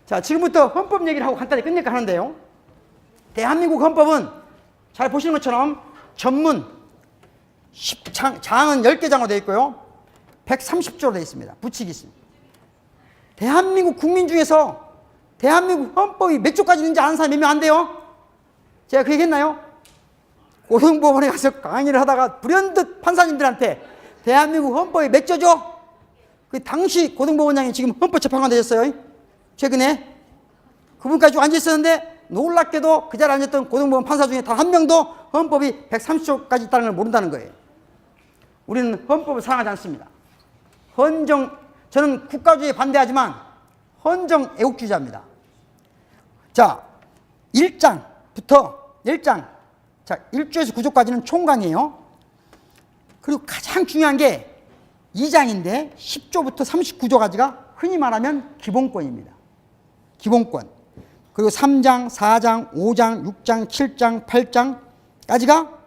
자, 지금부터 헌법 얘기를 하고 간단히 끝낼까 하는데요. 대한민국 헌법은 잘 보시는 것처럼 전문 장은 10개 장으로 되어 있고요. 130조로 되어 있습니다. 부칙이 있습니다. 대한민국 국민 중에서 대한민국 헌법이 몇 조까지 있는지 아는 사람이 몇 명 안 돼요? 제가 그 얘기 했나요? 고등법원에 가서 강의를 하다가 불현듯 판사님들한테 대한민국 헌법이 몇 조죠? 그 당시 고등법원장이 지금 헌법재판관 되셨어요. 최근에. 그분까지 앉아 있었는데 놀랍게도 그 자리에 앉았던 고등법원 판사 중에 단 한 명도 헌법이 130조까지 있다는 걸 모른다는 거예요. 우리는 헌법을 사랑하지 않습니다. 저는 국가주의에 반대하지만 헌정 애국주의자입니다. 자, 1장부터 1장. 자, 1조에서 9조까지는 총강이에요. 그리고 가장 중요한 게 2장인데 10조부터 39조까지가 흔히 말하면 기본권입니다. 기본권. 그리고 3장, 4장, 5장, 6장, 7장,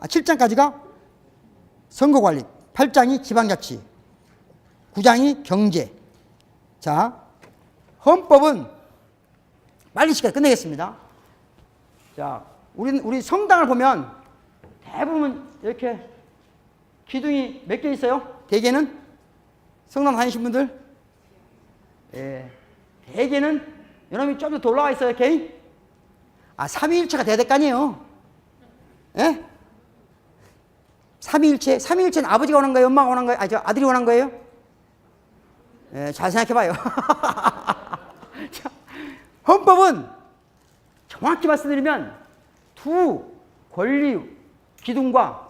7장까지가 선거관리, 8장이 지방자치, 9장이 경제. 자, 헌법은 빨리 시간 끝내겠습니다. 자, 우리 성당을 보면 대부분 이렇게 기둥이 몇 개 있어요? 대개는? 성당 다니신 분들? 예. 대개는 요놈이 좀 더 올라가 있어요, 이렇게. 아, 삼위일체가 돼야 될 거 아니에요? 예? 삼위일체? 삼위일체는 아버지가 원한 거예요? 엄마가 원한 거예요? 아들이 원한 거예요? 예, 잘 생각해 봐요. 자, 헌법은 정확히 말씀드리면 두 권리 기둥과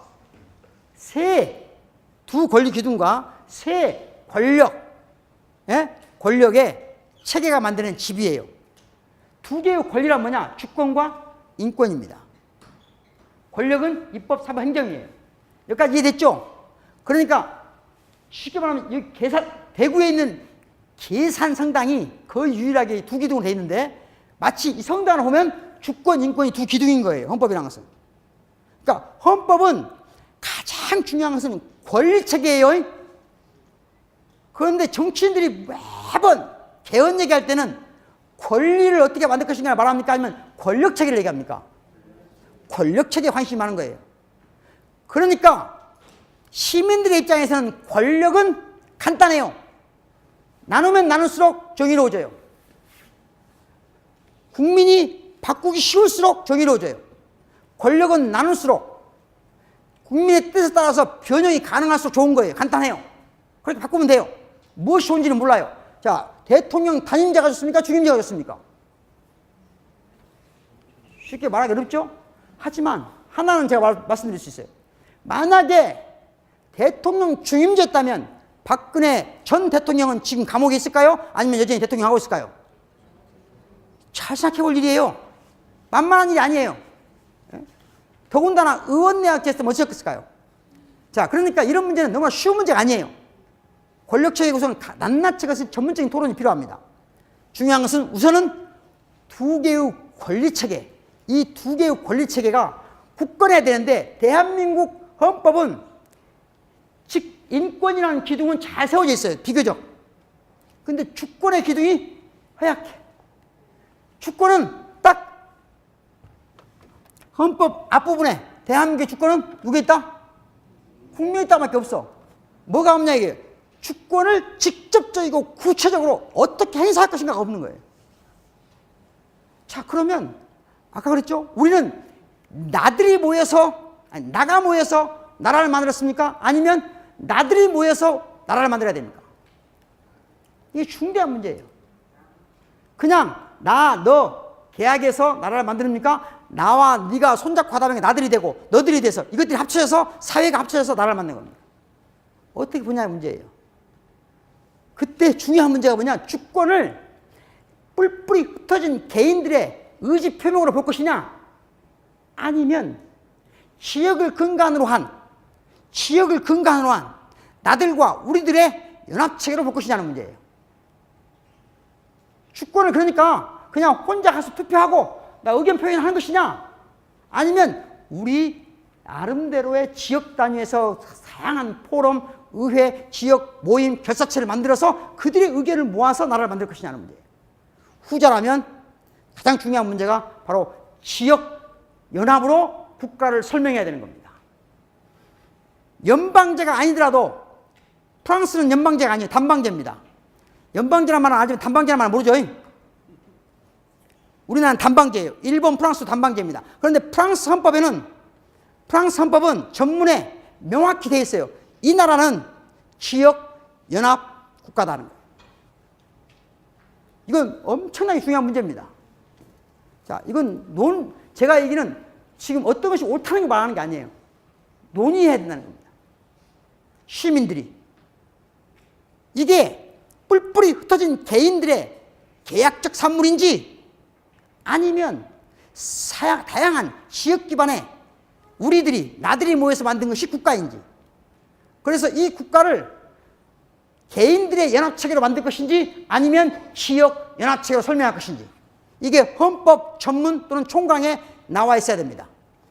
두 권리 기둥과 세 권력, 예? 권력의 체계가 만드는 집이에요. 두 개의 권리란 뭐냐? 주권과 인권입니다. 권력은 입법, 사법, 행정이에요. 여기까지 이해됐죠? 그러니까 쉽게 말하면 대구에 있는 계산 성당이 거의 유일하게 두 기둥으로 되어 있는데 마치 이 성당을 보면 주권, 인권이 두 기둥인 거예요. 헌법이라는 것은. 그러니까 헌법은 가장 중요한 것은 권리체계예요. 그런데 정치인들이 매번 개헌 얘기할 때는 권리를 어떻게 만들 것인가 말합니까? 아니면 권력체계를 얘기합니까? 권력체계에 관심이 많은 거예요. 그러니까 시민들의 입장에서는 권력은 간단해요. 나누면 나눌수록 정의로워져요. 국민이 바꾸기 쉬울수록 정의로워져요. 권력은 나눌수록 국민의 뜻에 따라서 변형이 가능할수록 좋은 거예요. 간단해요. 그렇게 바꾸면 돼요. 무엇이 좋은지는 몰라요. 자, 대통령 단임제가 좋습니까? 중임제가 좋습니까? 쉽게 말하기 어렵죠? 하지만 하나는 제가 말씀드릴 수 있어요. 만약에 대통령 중임제였다면 박근혜 전 대통령은 지금 감옥에 있을까요? 아니면 여전히 대통령 하고 있을까요? 잘 생각해 볼 일이에요. 만만한 일이 아니에요. 더군다나 의원내각제에서 뭐 지었을까요? 자, 그러니까 이런 문제는 너무 쉬운 문제가 아니에요. 권력체계 구성은 낱낱이 것은 전문적인 토론이 필요합니다. 중요한 것은 우선은 두 개의 권리체계, 이 두 개의 권리체계가 굳건해야 되는데 대한민국 헌법은 즉 인권이라는 기둥은 잘 세워져 있어요. 비교적. 근데 주권의 기둥이 허약해. 주권은 딱 헌법 앞부분에 대한민국의 주권은 누구에 있다? 국민에 있다밖에 없어. 뭐가 없냐 이게. 주권을 직접적이고 구체적으로 어떻게 행사할 것인가가 없는 거예요. 자, 그러면 아까 그랬죠? 우리는 나들이 모여서 나가 모여서 나라를 만들었습니까? 아니면 나들이 모여서 나라를 만들어야 됩니까? 이게 중대한 문제예요. 그냥 너 계약해서 나라를 만듭니까? 나와 네가 손잡고 하다 보니까 나들이 되고 너들이 돼서 이것들이 합쳐져서 사회가 합쳐져서 나라를 만드는 겁니다. 어떻게 보냐의 문제예요. 그때 중요한 문제가 뭐냐? 주권을 뿔뿔이 흩어진 개인들의 의지 표명으로 볼 것이냐? 아니면 지역을 근간으로 한 나들과 우리들의 연합체계로 볼 것이냐는 문제예요. 주권을 그러니까 그냥 혼자 가서 투표하고 나 의견 표현하는 것이냐? 아니면 우리 나름대로의 지역 단위에서 다양한 포럼, 의회, 지역, 모임, 결사체를 만들어서 그들의 의견을 모아서 나라를 만들 것이냐는 문제예요. 후자라면 가장 중요한 문제가 바로 지역 연합으로 국가를 설명해야 되는 겁니다. 연방제가 아니더라도 프랑스는 연방제가 아니에요. 단방제입니다. 연방제란 말은 알지만 단방제란 말은 모르죠. 우리나라는 단방제예요. 일본, 프랑스도 단방제입니다. 그런데 프랑스 헌법은 전문에 명확히 되어 있어요. 이 나라는 지역 연합 국가다는 거예요. 이건 엄청나게 중요한 문제입니다. 자, 이건 제가 얘기는 지금 어떤 것이 옳다는 게 말하는 게 아니에요. 논의해야 된다는 겁니다. 시민들이. 이게 뿔뿔이 흩어진 개인들의 계약적 산물인지 아니면 다양한 지역 기반의 나들이 모여서 만든 것이 국가인지, 그래서 이 국가를 개인들의 연합체계로 만들 것인지 아니면 지역 연합체계로 설명할 것인지, 이게 헌법 전문 또는 총강에 나와 있어야 됩니다.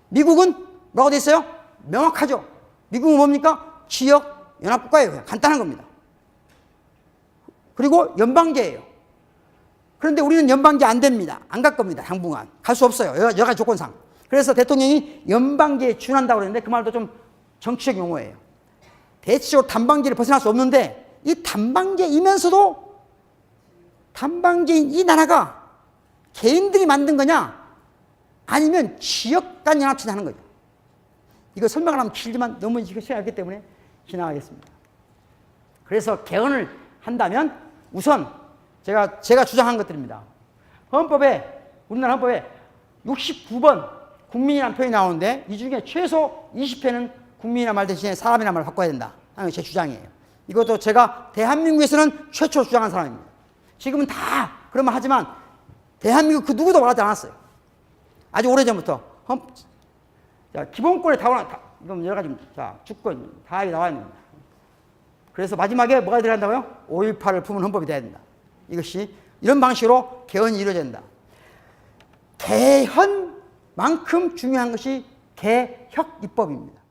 미국은 뭐라고 돼 있어요? 명확하죠. 미국은 뭡니까? 지역 연합국가예요. 그냥 간단한 겁니다. 그리고 연방제예요. 그런데 우리는 연방제 안 됩니다. 안 갈 겁니다. 당분간. 갈 수 없어요. 여러 가지 조건상. 그래서 대통령이 연방제에 준한다고 그랬는데 그 말도 좀 정치적 용어예요. 대체적으로 단방제를 벗어날 수 없는데 이 단방제이면서도 단방제인 이 나라가 개인들이 만든 거냐 아니면 지역 간 연합체를 하는 거죠. 이거 설명을 하면 길지만 너무 이거 시간이 없기 때문에 지나가겠습니다. 그래서 개헌을 한다면 우선 제가 주장한 것들입니다. 우리나라 헌법에 69번 국민이라는 표현이 나오는데 이 중에 최소 20회는 국민이란 말 대신에 사람이란 말을 바꿔야 된다 하는 게 제 주장이에요. 이것도 제가 대한민국에서는 최초로 주장한 사람입니다. 지금은 다 그러면 하지만 대한민국 그 누구도 말하지 않았어요. 아주 오래전부터. 기본권에 이건 여러 가지, 주권, 다 나와 있는 겁니다. 그래서 마지막에 뭐가 들어간다고요? 5.18을 품은 헌법이 돼야 된다. 이것이 이런 방식으로 개헌이 이루어진다. 개헌만큼 중요한 것이 개혁 입법입니다.